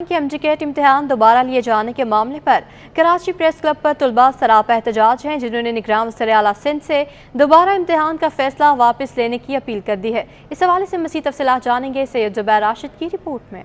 کہ MGCAT امتحان دوبارہ لیے جانے کے معاملے پر کراچی پریس کلب پر طلباء سراپا احتجاج ہیں، جنہوں نے نگراں وزیر اعلیٰ سندھ سے دوبارہ امتحان کا فیصلہ واپس لینے کی اپیل کر دی ہے۔ اس حوالے سے مزید تفصیلات جانیں گے سید زبیر راشد کی رپورٹ میں۔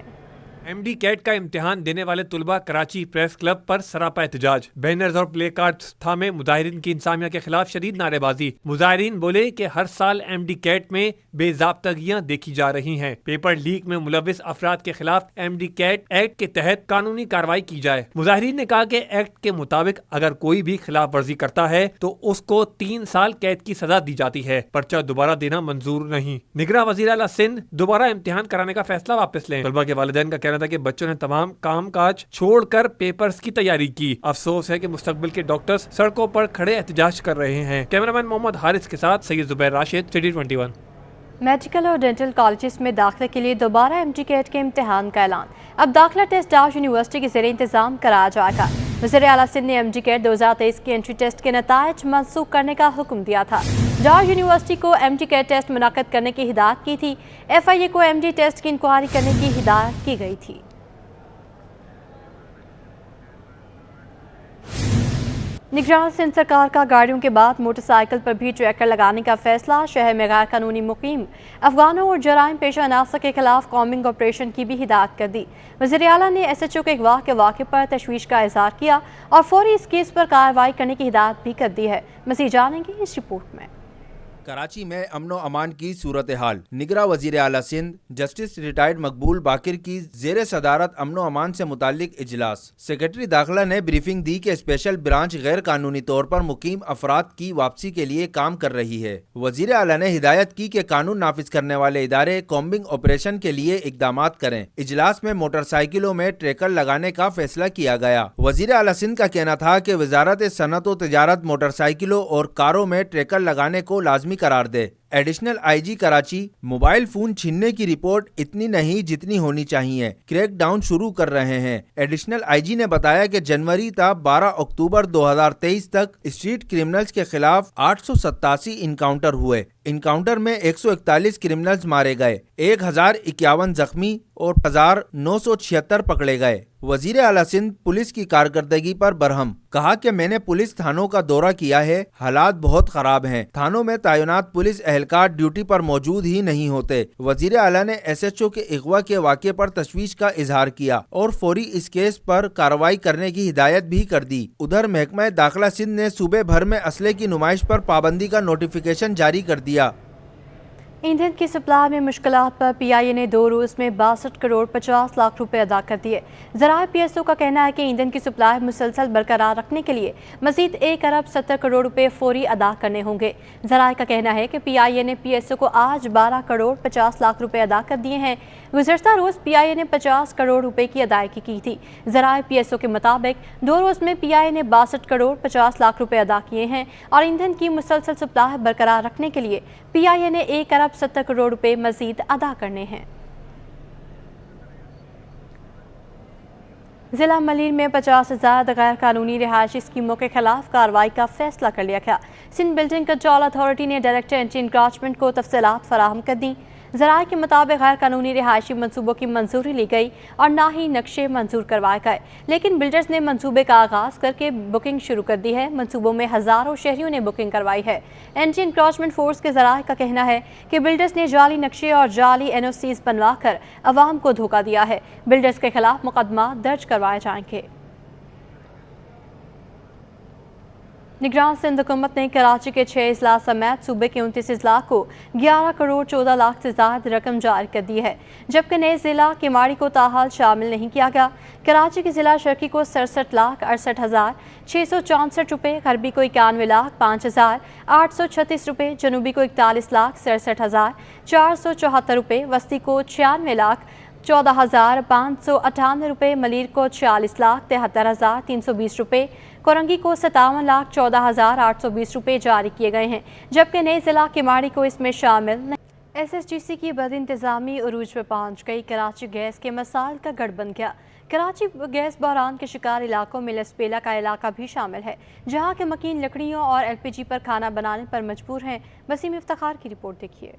MGCAT کا امتحان دینے والے طلباء کراچی پریس کلب پر سراپا احتجاج، بینرز اور پلے کارڈز تھامے مظاہرین کی انتظامیہ کے خلاف شدید نعرے بازی۔ مظاہرین بولے کہ ہر سال MGCAT میں بے ضابطگیاں دیکھی جا رہی ہیں، پیپر لیک میں ملوث افراد کے خلاف MGCAT ایکٹ کے تحت قانونی کارروائی کی جائے۔ مظاہرین نے کہا کہ ایکٹ کے مطابق اگر کوئی بھی خلاف ورزی کرتا ہے تو اس کو 3 سال قید کی سزا دی جاتی ہے، پرچہ دوبارہ دینا منظور نہیں۔ نگراں وزیر اعلیٰ سندھ دوبارہ امتحان کرانے کا فیصلہ واپس لیں۔ طلباء کے والدین کا کہنا تھا کہ بچوں نے تمام کام کاج چھوڑ کر پیپرز کی تیاری کی۔ افسوس ہے کہ مستقبل کے ڈاکٹرز سڑکوں پر کھڑے احتجاج کر رہے ہیں۔ کیمرامین محمد حارث کے ساتھ سید زبیر راشد، سٹی 21۔ میڈیکل اور ڈینٹل کالجز میں داخلے کے لیے دوبارہ MGCAT کے امتحان کا اعلان۔ اب داخلہ ٹیسٹ ڈاؤ یونیورسٹی کے زیر انتظام کرایا جائے گا۔ وزیر اعلیٰ سندھ نے MGCAT 2023 کے انٹری ٹیسٹ کے نتائج منسوخ کرنے کا حکم دیا تھا۔ ڈاؤ یونیورسٹی کو MGCAT ٹیسٹ منعقد کرنے کی ہدایت کی تھی۔ FIA کو MD ٹیسٹ کی انکوائری کرنے کی ہدایت کی گئی تھی۔ نگراں سندھ سرکار کا گاڑیوں کے بعد موٹر سائیکل پر بھی ٹریکر لگانے کا فیصلہ، شہر میں غیر قانونی مقیم افغانوں اور جرائم پیشہ عناصر کے خلاف کامبنگ آپریشن کی بھی ہدایت کر دی۔ وزیر اعلیٰ نے SHO کے اغوا کے واقعے پر تشویش کا اظہار کیا اور فوری اس کیس پر کارروائی کرنے کی ہدایت بھی کر دی ہے۔ مزید جانیں گے اس رپورٹ میں۔ کراچی میں امن و امان کی صورتحال، نگراں وزیر اعلیٰ سندھ جسٹس ریٹائرڈ مقبول باقر کی زیر صدارت امن و امان سے متعلق اجلاس۔ سیکرٹری داخلہ نے بریفنگ دی کہ اسپیشل برانچ غیر قانونی طور پر مقیم افراد کی واپسی کے لیے کام کر رہی ہے۔ وزیر اعلیٰ نے ہدایت کی کہ قانون نافذ کرنے والے ادارے کامبنگ آپریشن کے لیے اقدامات کریں۔ اجلاس میں موٹر سائیکلوں میں ٹریکر لگانے کا فیصلہ کیا گیا۔ وزیر اعلیٰ سندھ کا کہنا تھا کہ وزارت صنعت و تجارت موٹر سائیکلوں اور کاروں میں ٹریکر لگانے کو لازمی قرار دے۔ Additional IG Karachi, mobile phone چھیننے کی رپورٹ اتنی نہیں جتنی ہونی چاہیے، کریک ڈاؤن شروع کر رہے ہیں۔ ایڈیشنل IG نے بتایا کہ جنوری تا 12 اکتوبر 2023 تک اسٹریٹ کرمنلز کے خلاف 887 انکاؤنٹر ہوئے۔ انکاؤنٹر میں 141 کرمنلز مارے گئے، 1051 زخمی اور 1976 پکڑے گئے۔ وزیر اعلیٰ سندھ پولیس کی کارکردگی پر برہم، کہا کہ میں نے پولیس تھانوں کا دورہ کیا ہے، حالات بہت خراب ہیں، تھانوں میں تعینات پولیس اہلکار ڈیوٹی پر موجود ہی نہیں ہوتے۔ وزیر اعلیٰ نے SHO کے اغوا کے واقعے پر تشویش کا اظہار کیا اور فوری اس کیس پر کارروائی کرنے کی ہدایت بھی کر دی۔ ادھر محکمہ داخلہ سندھ نے صوبے بھر میں اسلحے کی نمائش پر پابندی کا نوٹیفیکیشن جاری کر دیا۔ ایندھن کی سپلائی میں مشکلات پر PIA نے 2 روز میں 62 کروڑ 50 لاکھ روپے ادا کر دیے۔ ذرائع PSO کا کہنا ہے کہ ایندھن کی سپلائی مسلسل برقرار رکھنے کے لیے مزید 1 ارب 70 کروڑ روپے فوری ادا کرنے ہوں گے۔ ذرائع کا کہنا ہے کہ PIA نے PSO کو آج 12 کروڑ 50 لاکھ روپے ادا کر دیے ہیں۔ گزشتہ روز PIA نے 50 کروڑ روپے کی ادائیگی کی تھی۔ ذرائع PSO کے مطابق 2 روز میں PIA نے 62 کروڑ 50 لاکھ روپے ادا کیے ہیں اور ایندھن کی مسلسل سپلائی برقرار رکھنے کے لیے PIA نے 1 ارب 70 کروڑ روپے مزید ادا کرنے ہیں۔ ضلع ملیر میں 50 سے زائد غیر قانونی رہائشی اسکیموں کے خلاف کارروائی کا فیصلہ کر لیا گیا۔ سندھ بلڈنگ کنٹرول اتھارٹی نے ڈائریکٹر اینٹی انکراچمنٹ کو تفصیلات فراہم کر دیں۔ ذرائع کے مطابق غیر قانونی رہائشی منصوبوں کی منظوری لی گئی اور نہ ہی نقشے منظور کروائے گئے، لیکن بلڈرز نے منصوبے کا آغاز کر کے بکنگ شروع کر دی ہے۔ منصوبوں میں ہزاروں شہریوں نے بکنگ کروائی ہے۔ اینٹی انکراچمنٹ فورس کے ذرائع کا کہنا ہے کہ بلڈرز نے جعلی نقشے اور جعلی NOCs بنوا کر عوام کو دھوکہ دیا ہے۔ بلڈرز کے خلاف مقدمات درج کروائے جائیں گے۔ نگراں سندھ حکومت نے کراچی کے 6 اضلاع سمیت صوبے کے 29 اضلاع کو 11 کروڑ 14 لاکھ سے زائد رقم جاری کر دی ہے، جبکہ نئے ضلع کیماڑی کو تاحال شامل نہیں کیا گیا۔ کراچی کے ضلع شرقی کو 67 لاکھ 68 ہزار 664 روپے، غربی کو 91 لاکھ 5 ہزار 836 روپے، جنوبی کو 41 لاکھ 67 ہزار 474 روپے، وسطی کو 96 لاکھ 14 ہزار 598 روپے، ملیر کو 46 لاکھ 73 ہزار 320 روپے، کورنگی کو 57 لاکھ 14 ہزار 820 روپے جاری کیے گئے ہیں، جبکہ نئے ضلع کیماڑی کو اس میں شامل نہیں۔ SSGC کی بد انتظامی عروج پہ پہنچ گئی، کراچی گیس کے مسائل کا گڑھ بن گیا۔ کراچی گیس بحران کے شکار علاقوں میں لسپیلا کا علاقہ بھی شامل ہے، جہاں کے مکین لکڑیوں اور LPG پر کھانا بنانے پر مجبور ہیں۔ وسیم افتخار کی رپورٹ دیکھیے۔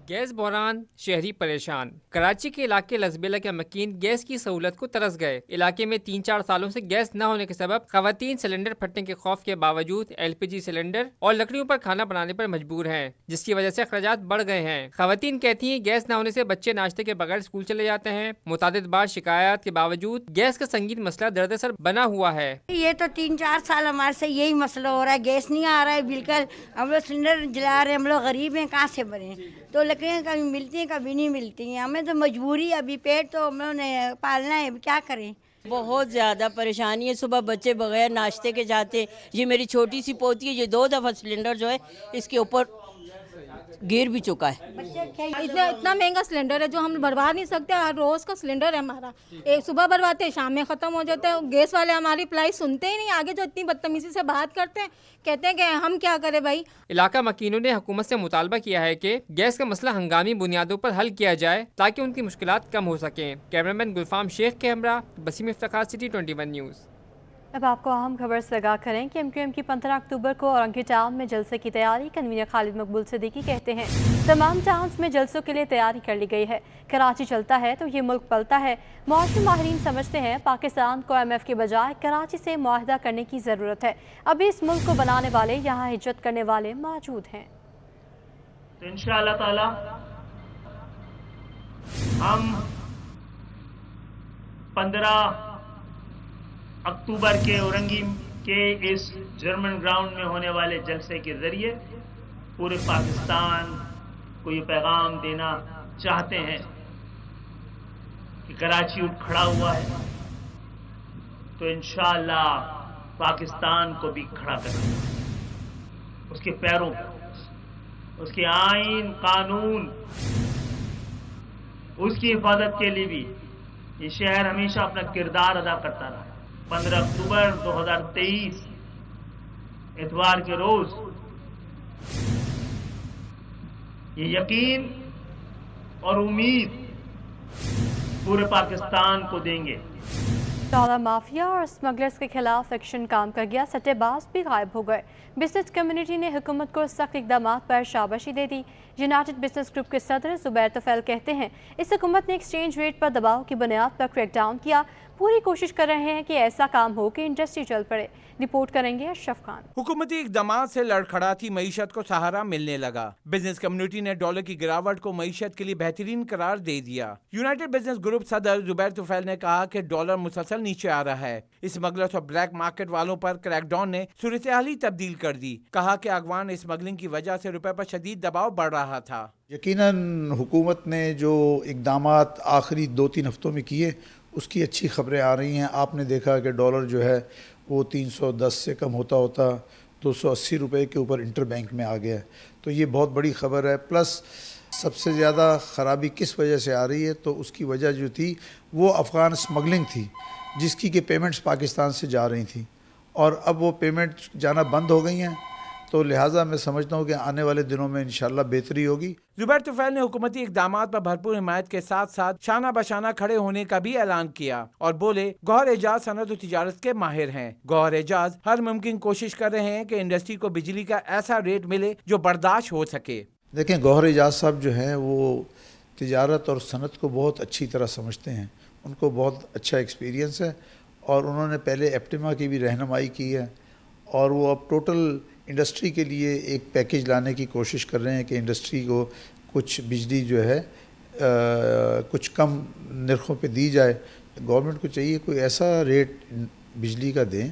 گیس بحران، شہری پریشان۔ کراچی کے علاقے لزبیلا کے مکین گیس کی سہولت کو ترس گئے۔ علاقے میں 3-4 سالوں سے گیس نہ ہونے کے سبب خواتین سلنڈر پھٹنے کے خوف کے باوجود LPG سلنڈر اور لکڑیوں پر کھانا بنانے پر مجبور ہیں، جس کی وجہ سے اخراجات بڑھ گئے ہیں۔ خواتین کہتی ہیں گیس نہ ہونے سے بچے ناشتے کے بغیر اسکول چلے جاتے ہیں۔ متعدد بار شکایات کے باوجود گیس کا سنگین مسئلہ درد سر بنا ہوا ہے۔ یہ تو 3-4 سال ہمارے سے یہی مسئلہ ہو رہا ہے، گیس نہیں آ رہا ہے بالکل۔ ہم لوگ سلنڈر جلا رہے ہیں، ہم لوگ غریب ہیں، کہاں سے بنے؟ تو لکڑیاں کبھی ملتی ہیں کبھی نہیں ملتی ہیں، ہمیں تو مجبوری ہے، ابھی پیٹ تو ہم لوگوں نے پالنا ہے، اب کیا کریں؟ بہت زیادہ پریشانی ہے، صبح بچے بغیر ناشتے کے جاتے۔ یہ میری چھوٹی سی پوتی ہے، یہ 2 دفعہ سلنڈر جو ہے اس کے اوپر گر بھی چکا ہے۔ اتنا مہنگا سلنڈر ہے جو ہم بھروا نہیں سکتے، ہر روز کا سلنڈر ہے ہمارا، ایک صبح بھرواتے ہیں شام میں ختم ہو جاتا ہے۔ گیس والے ہماری اپلائی سنتے ہی نہیں، آگے جو اتنی بدتمیزی سے بات کرتے ہیں، کہتے ہیں کہ ہم کیا کریں بھائی۔ علاقہ مکینوں نے حکومت سے مطالبہ کیا ہے کہ گیس کا مسئلہ ہنگامی بنیادوں پر حل کیا جائے تاکہ ان کی مشکلات کم ہو سکیں۔ کیمرامین گلفام شیخ کے ہمراہ بسیم افتخار، سٹی 21 نیوز۔ اب آپ کو اہم خبر سے آگاہ کریں کہ MQM کی 15 اکتوبر کو اورنگی ٹاؤن میں جلسے کی تیاری۔ کنوینر خالد مقبول صدیقی کہتے ہیں تمام ٹاؤنز میں جلسوں کے لیے تیاری کر لی گئی ہے، کراچی چلتا ہے تو یہ ملک پلتا ہے۔ معاشی ماہرین سمجھتے ہیں پاکستان کو IMF کے بجائے کراچی سے معاہدہ کرنے کی ضرورت ہے، ابھی اس ملک کو بنانے والے یہاں ہجرت کرنے والے موجود ہیں۔ تو انشاءاللہ تعالی ہم 15 اکتوبر کے اورنگی کے اس جرمن گراؤنڈ میں ہونے والے جلسے کے ذریعے پورے پاکستان کو یہ پیغام دینا چاہتے ہیں کہ کراچی اٹھ کھڑا ہوا ہے تو انشاءاللہ پاکستان کو بھی کھڑا کریں، اس کے پیروں پر، اس کے آئین قانون، اس کی حفاظت کے لیے بھی یہ شہر ہمیشہ اپنا کردار ادا کرتا رہا۔ 15 اکتوبر 2023 اتوار کے روز یہ یقین اور امید پورے پاکستان کو دیں گے۔ ڈالر مافیا اور اسمگلرز کے خلاف ایکشن کام کر گیا، سٹے باز بھی غائب ہو گئے۔ بزنس کمیونٹی نے حکومت کو سخت اقدامات پر شاباشی دے دی۔ یونائٹڈ بزنس گروپ کے صدر زبیر طفیل کہتے ہیں اس حکومت نے ایکسچینج ریٹ پر دباؤ کی بنیاد پر کریک ڈاؤن کیا، پوری کوشش کر رہے ہیں کہ ایسا کام ہو کہ انڈسٹری چل پڑے۔ رپورٹ کریں گے اشرف خان۔ حکومتی اقدامات سے لڑکھڑاتی معیشت کو سہارا ملنے لگا۔ بزنس کمیونٹی نے ڈالر کی گراوٹ کو معیشت کے لیے بہترین قرار دے دیا۔ یونائٹڈ بزنس گروپ صدر زبیر طفیل نے کہا کہ ڈالر مسلسل نیچے آ رہا ہے، اسمگلرز اور بلیک مارکیٹ والوں پر کریک ڈاؤن نے صورتحال ہی تبدیل کر دی۔ کہا کہ اغوان اسمگلنگ کی وجہ سے روپے پر شدید دباؤ بڑھ رہا تھا۔ یقیناً حکومت نے جو اقدامات آخری 2-3 ہفتوں میں کیے اس کی اچھی خبریں آ رہی ہیں۔ آپ نے دیکھا کہ ڈالر جو ہے وہ 310 سے کم ہوتا 280 روپے کے اوپر انٹر بینک میں آ گیا ہے، تو یہ بہت بڑی خبر ہے۔ پلس سب سے زیادہ خرابی کس وجہ سے آ رہی ہے تو اس کی وجہ جو تھی وہ افغان اسمگلنگ تھی، جس کی کہ پیمنٹس پاکستان سے جا رہی تھیں، اور اب وہ پیمنٹ جانا بند ہو گئی ہیں، تو لہٰذا میں سمجھتا ہوں کہ آنے والے دنوں میں انشاءاللہ بہتری ہوگی۔ زبیر طفیل نے حکومتی اقدامات پر بھرپور حمایت کے ساتھ ساتھ شانہ بشانہ کھڑے ہونے کا بھی اعلان کیا اور بولے گوہر اعجاز صنعت و تجارت کے ماہر ہیں۔ گوہر اعجاز ہر ممکن کوشش کر رہے ہیں کہ انڈسٹری کو بجلی کا ایسا ریٹ ملے جو برداشت ہو سکے۔ دیکھیں گوہر اعجاز صاحب جو ہیں وہ تجارت اور صنعت کو بہت اچھی طرح سمجھتے ہیں، ان کو بہت اچھا ایکسپیرینس ہے، اور انہوں نے پہلے ایپٹیما کی بھی رہنمائی کی ہے، اور وہ اب ٹوٹل انڈسٹری کے لیے ایک پیکیج لانے کی کوشش کر رہے ہیں کہ انڈسٹری کو کچھ بجلی جو ہے کچھ کم نرخوں پہ دی جائے۔ گورنمنٹ کو چاہیے کوئی ایسا ریٹ بجلی کا دیں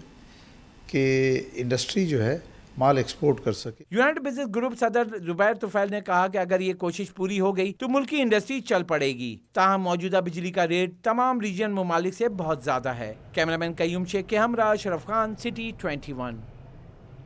کہ انڈسٹری جو ہے مال ایکسپورٹ کر سکے۔ یونائٹڈ بزنس گروپ صدر زبیر طفیل نے کہا کہ اگر یہ کوشش پوری ہو گئی تو ملکی انڈسٹری چل پڑے گی، تاہم موجودہ بجلی کا ریٹ تمام ریجن ممالک سے بہت زیادہ ہے۔ کیمرامین قیوم شیخ کے ہمراہ اشرف خان، سٹی 21۔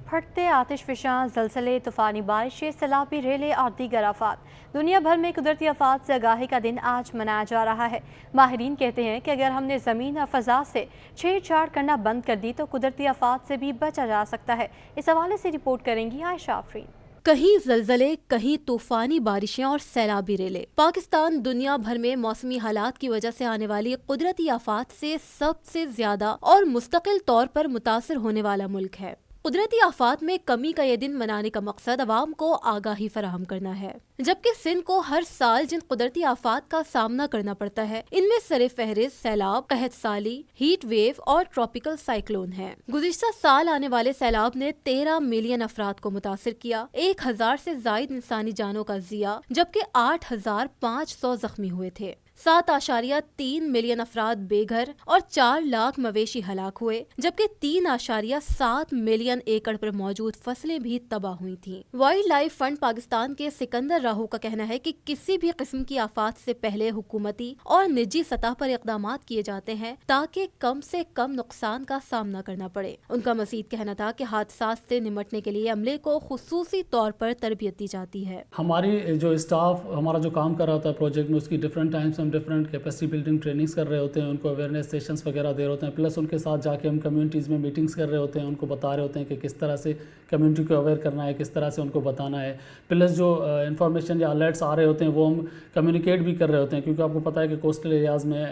پھٹتے آتش فشاں، زلزلے، طوفانی بارشیں، سیلابی ریلیں اور دیگر آفات۔ دنیا بھر میں قدرتی آفات سے آگاہی کا دن آج منایا جا رہا ہے۔ ماہرین کہتے ہیں کہ اگر ہم نے زمین اور فضا سے چھیڑ چھاڑ کرنا بند کر دی تو قدرتی آفات سے بھی بچا جا سکتا ہے۔ اس حوالے سے رپورٹ کریں گی عائشہ آفرین۔ کہیں زلزلے، کہیں طوفانی بارشیں اور سیلابی ریلیں۔ پاکستان دنیا بھر میں موسمی حالات کی وجہ سے آنے والی قدرتی آفات سے سب سے زیادہ اور مستقل طور پر متاثر ہونے والا ملک ہے۔ قدرتی آفات میں کمی کا یہ دن منانے کا مقصد عوام کو آگاہی فراہم کرنا ہے، جبکہ سندھ کو ہر سال جن قدرتی آفات کا سامنا کرنا پڑتا ہے ان میں سر فہرست سیلاب، قحط سالی، ہیٹ ویو اور ٹراپیکل سائیکلون ہیں۔ گزشتہ سال آنے والے سیلاب نے 13 ملین افراد کو متاثر کیا، 1000 سے زائد انسانی جانوں کا ضیاع، جبکہ 8500 زخمی ہوئے تھے۔ 7.3 ملین افراد بے گھر اور 4 لاکھ مویشی ہلاک ہوئے، جبکہ 3.7 ملین ایکڑ پر موجود فصلیں بھی تباہ ہوئی تھیں۔ وائلڈ لائف فنڈ پاکستان کے سکندر راہو کا کہنا ہے کہ کسی بھی قسم کی آفات سے پہلے حکومتی اور نجی سطح پر اقدامات کیے جاتے ہیں تاکہ کم سے کم نقصان کا سامنا کرنا پڑے۔ ان کا مزید کہنا تھا کہ حادثات سے نمٹنے کے لیے عملے کو خصوصی طور پر تربیت دی جاتی ہے۔ ہماری جو اسٹاف ہمارا جو کام کر رہا ہوتا ہے پروجیکٹ میں، اس کی different Times different capacity building trainings کر رہے ہوتے ہیں، ان کو اویئرنیس سیشنز وغیرہ دے رہے ہوتے ہیں، پلس ان کے ساتھ جا کے ہم کمیونٹیز میں میٹنگس کر رہے ہوتے ہیں، ان کو بتا رہے ہوتے ہیں کہ کس طرح سے کمیونٹی کو اویئر کرنا ہے، کس طرح سے ان کو بتانا ہے، پلس جو انفارمیشن یا الرٹس آ رہے ہوتے ہیں وہ ہم کمیونیکیٹ بھی کر رہے ہوتے ہیں، کیونکہ آپ کو پتہ ہے کہ کوسٹل ایریاز میں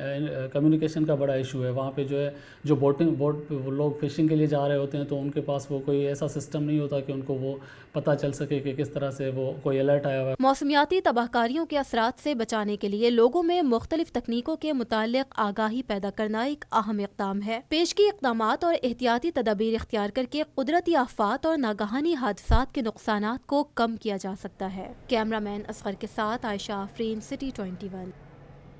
کمیونیکیشن کا بڑا ایشو ہے۔ وہاں پہ جو ہے جو بوٹ لوگ فشنگ کے لیے جا رہے ہوتے ہیں تو ان کے پاس وہ کوئی ایسا سسٹم نہیں ہوتا کہ ان کو وہ پتہ چل سکے کہ کس طرح سے وہ کوئی الرٹ آیا ہوا ہے۔ موسمیاتی تباہ کاریوں کے اثرات سے بچانے کے لیے لوگوں میں مختلف تکنیکوں کے متعلق آگاہی پیدا کرنا ایک اہم اقدام ہے۔ پیشگی اقدامات اور احتیاطی تدابیر اختیار کر کے قدرتی آفات اور ناگہانی حادثات کے نقصانات کو کم کیا جا سکتا ہے۔ کیمرہ مین اصغر کے ساتھ عائشہ آفرین، سٹی 21۔